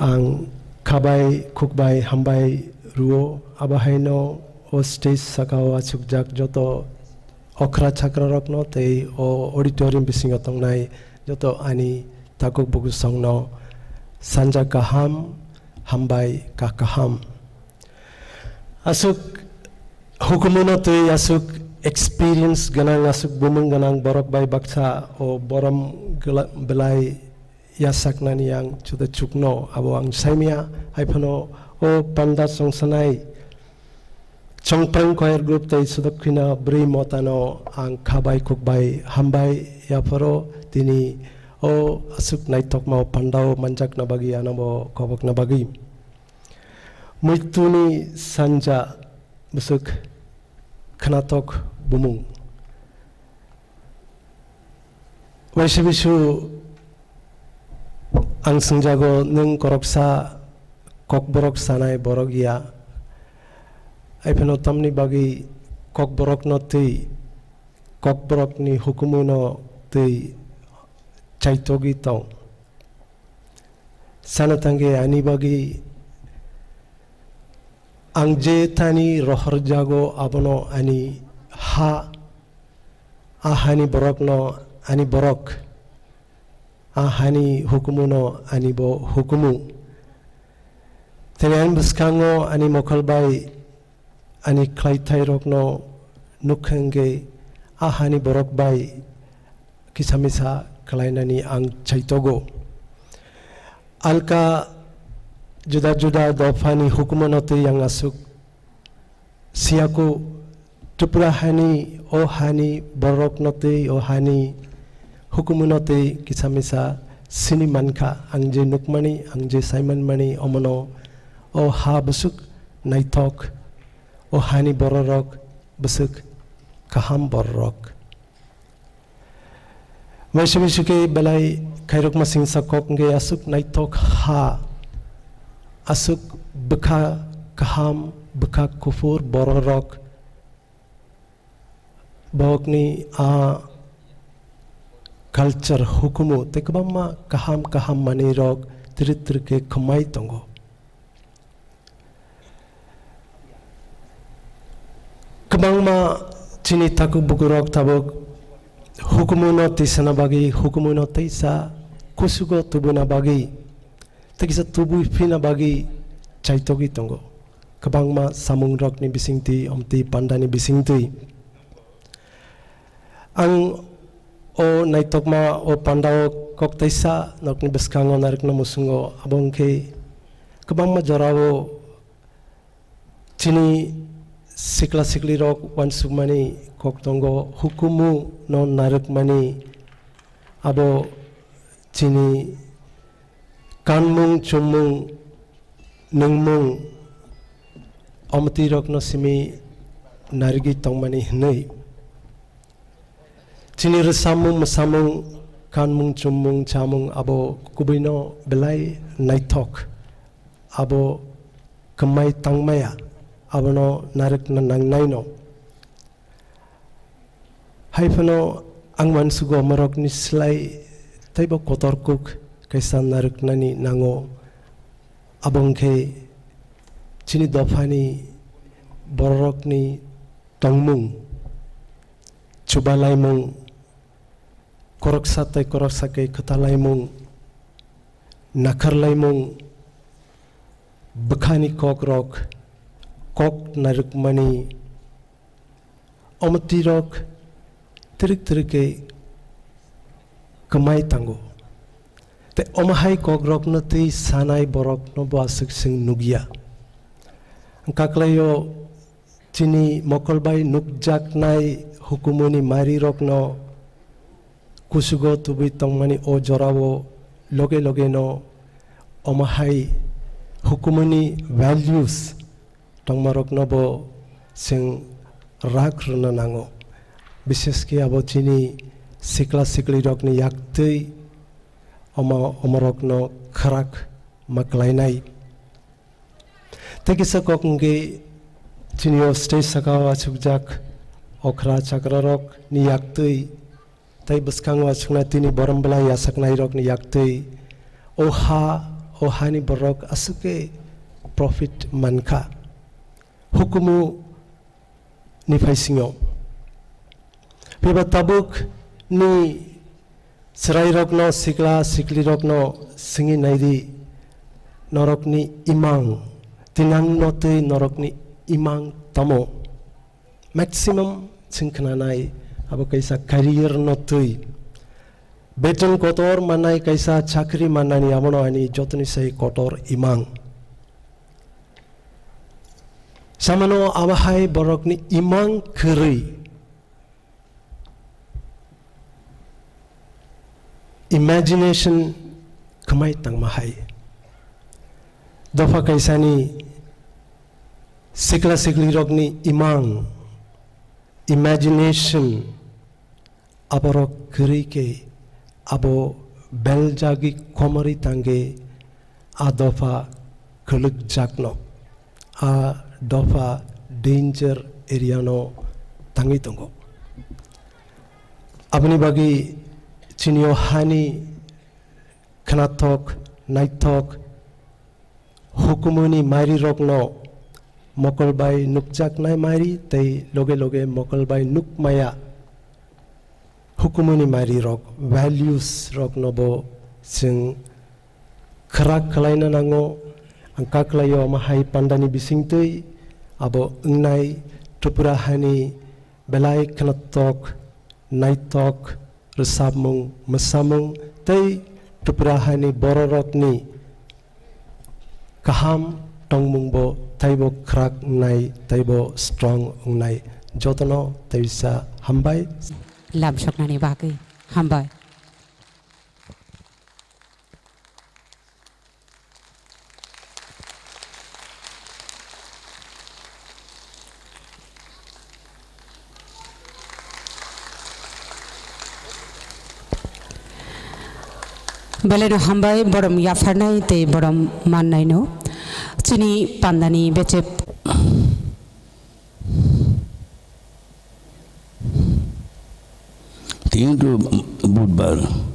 ang kabai kukbai hambai ruo abahaino o stage sakao asukjak joto okra chakra rokno tei o auditorium bising otong nai joto ani takuk buku songno sanja kaham hambai kakaham asuk hukumuno tei asuk experience ganang asuk bumung ganang borok bai baksa o boram belai yasak nani yang chuta chukno abo ang saimia haipano o panda songsanai chongpang choir group tei sudakhina bri motano ang khabai kukbai hambai yaparo tini o asuk naitok mau pandao manjak na bagi anamo kobok na bagi muituni sanja busuk kanatok bumung waisibisu ang sengjago nung koroksa kokborok sanai borogia aipeno tamni bagi kokborok no tei kokborok ni hukumu no tei chaitogi tong sanatange ani bagi angje tani rohar jago abono ani ha ahani borok no ani borok ahani hukumu no ani bo hukumu tenan buskango ani mokalbai ani klaitai rokno nukhenge ahani borok bai kisamisa kalainani ang chaitogo alka juda-juda dofani hukumonote yang asuk siaku tuprahani o hani borok note o hani hukumonote kisamisa sini manka angje nukmani angje saiman mani omono o ha busuk naitok o hani bororok busuk kaham bororok maisubisuke balai kairok masing sakok nge asuk naitok ha asuk beka kaham beka kufur bororok bawakni a culture hukumu tekbama kaham kaham manirok tirit-tirike kemai tonggo kebangma cini taku bukurok tabuk hukumuno tisana bagi hukumuno tisa kusugo tubuna bagi tekisa tubu pina bagi chaitogi tonggo kebangma samung rok ni bisingti omti pandani bisingti ang o naitokma o pandao kok tisa nok ni beskango narik no musungo abongke kebangma jorawo cini sikla sikli rok wan sumani kok tonggo hukumu no narik mani abo cini kanmung chumung ningmung omti rok no simi narigi tongmani hnei cini resamung mesamung kanmung chumung chamung abo kubino belai naitok abo kemai tangmaya abono narik na nangnaino haipano angman sugo marok ni slai taibo kotorkuk kaisa narik nani nango abongke cini dofani borok ni tongmung chubalaimung koroksatai koroksake katalaimung nakarlaimung bekhani kokrok kok narik mani omti rok tirik-tirike kemai tanggo te omahai kok rok no te sanai borok no basik sing nugia angkaklayo cini mokolbai nukjak nai hukumuni mari rok no kusugo tubi tongmani o jorawo loge no omahai hukumuni values tongmarok nobo sing rak runa nango bises ki abo cini sikla sikli rok ni yaktei omorok no kharak maklainai tekisa kok nge cini o stage sakawa sukjak okra chakra rok ni yaktei tai beskang wa sungna tini boram belai yasak nai rok ni yaktei o ha o hani borok asuke profit manka hukumu ni faisingo piba tabuk ni serai rokno sikla sikli rokno singi naidi norokni imang tinang note norokni imang tamo maximum singknanai abo kaisa career notui beton kotor manai kaisa chakri manani amono ani jotni sei kotor imang samano abahai borokni imang kheri imagination kamai tangmahai dofa kaisani sikla sikli rokni imang imagination aborok kheri ke abo beljagi komari tange a dofa khuluk jakno a dofa danger area no tangi tongo apni bagi chinio hani khanatok naitok hukumuni mari rokno mokolbai nukjak nai mari tei loge loge mokolbai nuk maya hukumuni mari rok values rok nobo sing khrak khlaina nango angka klayo mahai pandani bisingtei abo ngnai tripura hani belai khnatok naitok resabmung mesamung tei tripura hani bororok ni kaham tongmung bo taibo khrak nai taibo strong nai jotono taisa hambai lam soknani bagi hambai Baleno hambai borom yafarnai te borom mannai no chini pandani beche Tinggal tu budbar.